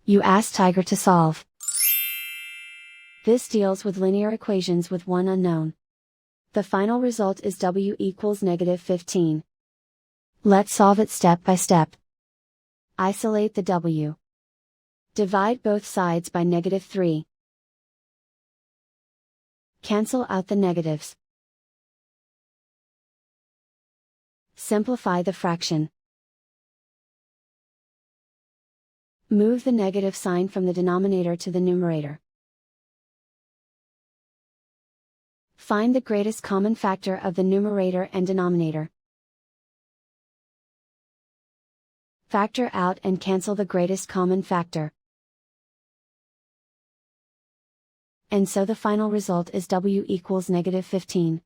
You ask Tiger to solve. This deals with linear equations with one unknown. The final result is w equals -15. Let's solve it step by step. Isolate the w. Divide both sides by -3. Cancel out the negatives. Simplify the fraction. Move the negative sign from the denominator to the numerator. Find the greatest common factor of the numerator and denominator. Factor out and cancel the greatest common factor. And so the final result is w equals -15.